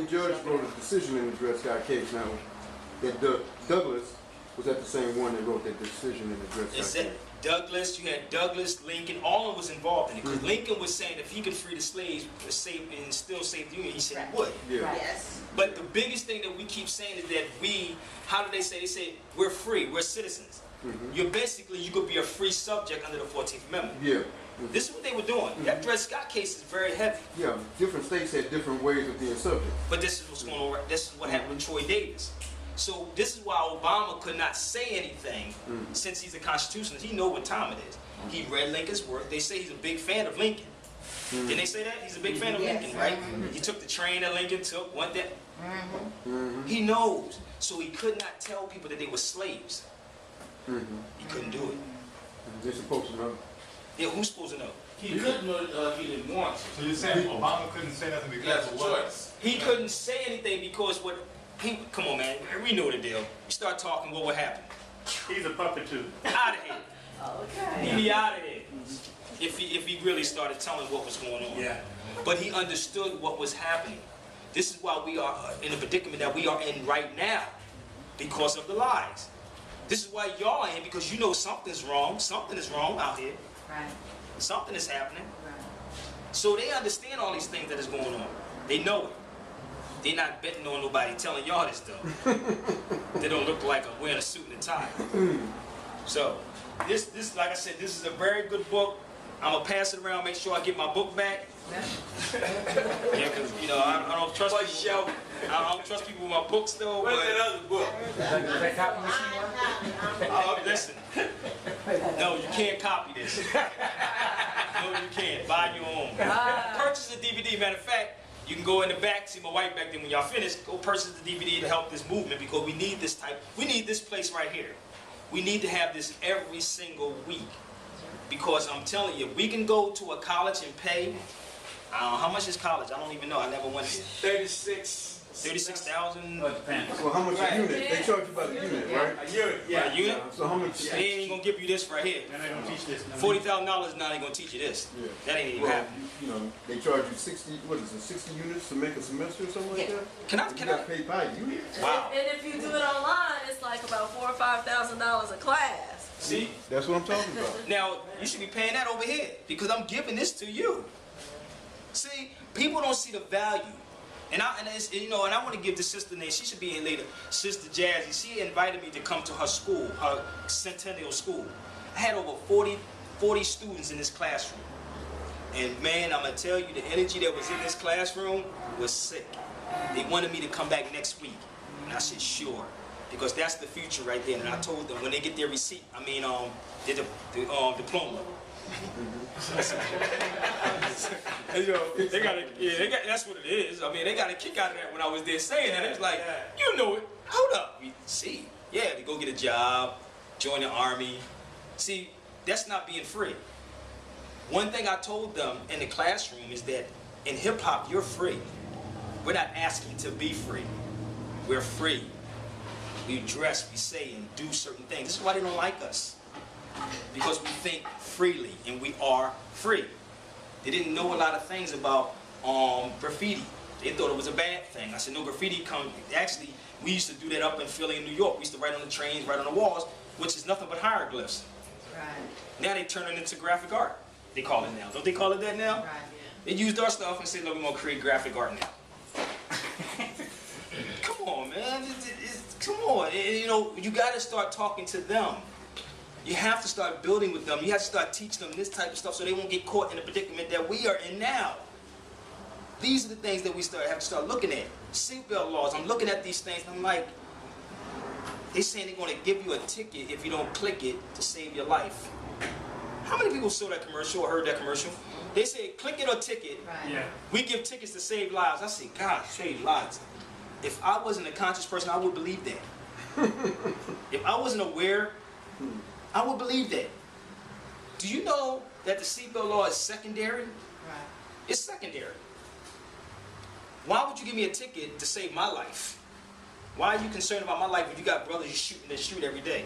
judge wrote a decision in the Dred Scott case now. That Douglas was that the same one that wrote that decision in the Dred Scott case? Douglas, you had Douglas, Lincoln, all of them was involved in it. Because Lincoln was saying if he could free the slaves and still save the Union, he said he would. Yeah. Right. Yes. But the biggest thing that we keep saying is that how do they say? They say we're free, we're citizens. You could be a free subject under the 14th Amendment. Yeah. This is what they were doing. That Dred Scott case is very heavy. Yeah, different states had different ways of being subject. But this is what's going on. This is what happened with Troy Davis. So this is why Obama could not say anything since he's a constitutionalist. He know what time it is. He read Lincoln's work. They say he's a big fan of Lincoln. Didn't they say that? He's a big fan of Lincoln, right? He took the train that Lincoln took, went there. He knows. So he could not tell people that they were slaves. He couldn't do it. They're supposed to know. Yeah, who's supposed to know? He couldn't know he didn't want to. So you're saying Obama couldn't say nothing because of what? He couldn't say anything because come on, man. We know the deal. You start talking, what would happen? He's a puppet too. Out of here. Okay. He'd be out of here. If he really started telling what was going on. Yeah. But he understood what was happening. This is why we are in the predicament that we are in right now. Because of the lies. This is why y'all are in, because you know something's wrong. Something is wrong out here. Right. Something is happening. Right. So they understand all these things that is going on. They know it. They're not betting on nobody telling y'all this stuff. They don't look like I'm wearing a suit and a tie. So, this, like I said, this is a very good book. I'm gonna pass it around, make sure I get my book back. Yeah, because I don't trust people. I don't trust people with my books though. Where's that other book? Listen. No, you can't copy this. No, you can't. Buy your own. Purchase the DVD. Matter of fact, you can go in the back, see my wife back there when y'all finish, go purchase the DVD to help this movement because we need this we need this place right here. We need to have this every single week. Because I'm telling you, we can go to a college and pay, how much is college? I don't even know, I never went there. 36,000. Well, it depends. So how much a unit? They charge you by the unit, right? A unit, Yeah, unit? So how much? They ain't gonna give you this right here. They're not gonna teach this. $40,000 now they gonna teach you this. Yeah. That ain't even Well, happening. they charge you 60. What is it? 60 units to make a semester or something like that. Can I? You got paid by unit. Wow. And if you do it online, it's like about $4,000 or $5,000 a class. See? That's what I'm talking about. Now, you should be paying that over here because I'm giving this to you. See, people don't see the value. And I want to give the sister name, she should be in later, Sister Jazzy. She invited me to come to her school, her centennial school. I had over 40 students in this classroom. And man, I'm going to tell you, the energy that was in this classroom was sick. They wanted me to come back next week. And I said, sure. Because that's the future right there. And I told them when they get their receipt, their diploma. That's what it is. They got a kick out of that when I was there saying that. It was like, you know it. Hold up. See, yeah, to go get a job, join the army. See, that's not being free. One thing I told them in the classroom is that in hip hop, you're free. We're not asking to be free. We're free. We dress, we say, and do certain things. This is why they don't like us. Because we think freely, and we are free. They didn't know a lot of things about graffiti. They thought it was a bad thing. I said, no, graffiti actually, we used to do that up in Philly and New York. We used to write on the trains, write on the walls, which is nothing but hieroglyphs. Right. Now they turn it into graphic art. They call it now. Don't they call it that now? Right. They used our stuff and said, no, we're going to create graphic art now. Come on, man. Come on. You got to start talking to them. You have to start building with them. You have to start teaching them this type of stuff so they won't get caught in the predicament that we are in now. These are the things that we have to start looking at. Seatbelt laws. I'm looking at these things and I'm like, they're saying they're going to give you a ticket if you don't click it to save your life. How many people saw that commercial or heard that commercial? They say, click it or ticket. Right. Yeah. We give tickets to save lives. I say, God, save lives. If I wasn't a conscious person, I would believe that. If I wasn't aware, I would believe that. Do you know that the seatbelt law is secondary? Right. It's secondary. Why would you give me a ticket to save my life? Why are you concerned about my life when you got brothers you shoot in the street every day?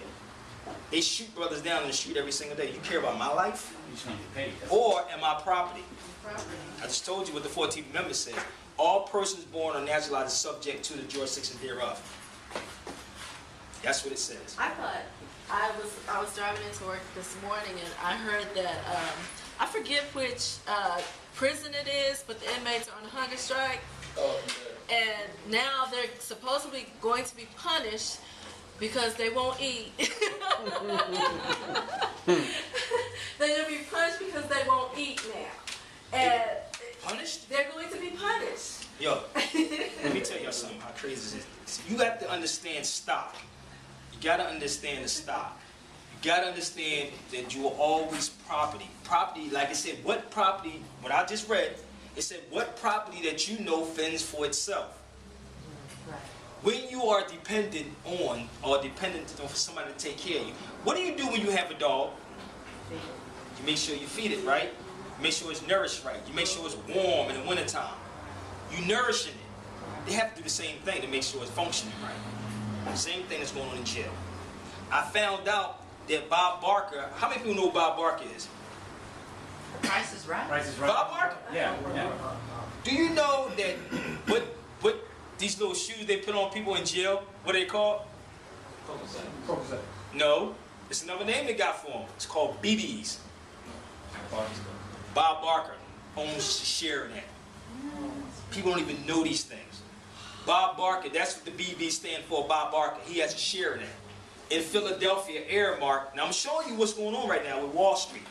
They shoot brothers down in the street every single day. You care about my life? You're just gonna get paid. Or am I property? Property. I just told you what the 14th Amendment says. all persons born or naturalized are subject to the jurisdiction thereof. That's what it says. I thought I was driving into work this morning and I heard that I forget which prison it is, but the inmates are on a hunger strike. Oh, And now they're supposedly going to be punished because they won't eat. They're going to be punished because they won't eat now. And Punished? they're going to be punished. Yo, let me tell y'all something, how crazy is this? You got to understand stock. You got to understand the stock. You got to understand that you are always property. Property, like I said, what property, what I just read, it said what property that you know fends for itself. When you are dependent on or dependent on somebody to take care of you, what do you do when you have a dog? You make sure you feed it, right? You make sure it's nourished right. You make sure it's warm in the wintertime. You nourishing it. They have to do the same thing to make sure it's functioning right. The same thing that's going on in jail. I found out that Bob Barker, how many people know who Bob Barker is? Price is right. Price is right. Bob Barker? Yeah, yeah. Do you know that what these little shoes they put on people in jail, what are they called? No, it's another name they got for them. It's called BBs. Bob Barker owns a share in that. People don't even know these things. Bob Barker, that's what the BB stand for, Bob Barker. He has a share in that. In Philadelphia, Airmark, now I'm showing you what's going on right now with Wall Street.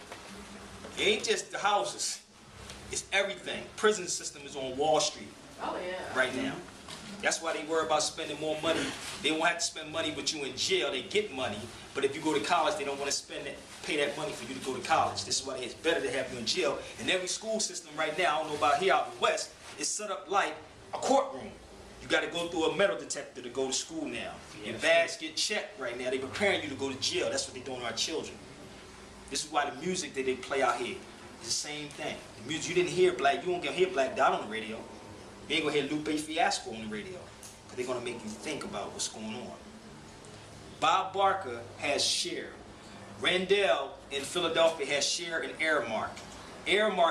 It ain't just the houses, it's everything. Prison system is on Wall Street Oh, yeah. right now. That's why they worry about spending more money. They won't have to spend money with you in jail. They get money, but if you go to college, they don't want to spend it, pay that money for you to go to college. This is why it's better to have you in jail. And every school system right now, I don't know about here out in the West, is set up like a courtroom. You got to go through a metal detector to go to school now. Your bags get checked right now. They're preparing you to go to jail. That's what they're doing to our children. This is why the music that they play out here is the same thing. The music, you didn't hear Black, you won't hear Black Dot on the radio. You ain't gonna hear Lupe Fiasco on the radio. But they're gonna make you think about what's going on. Bob Barker has share. Randall in Philadelphia has share in Airmark. Airmark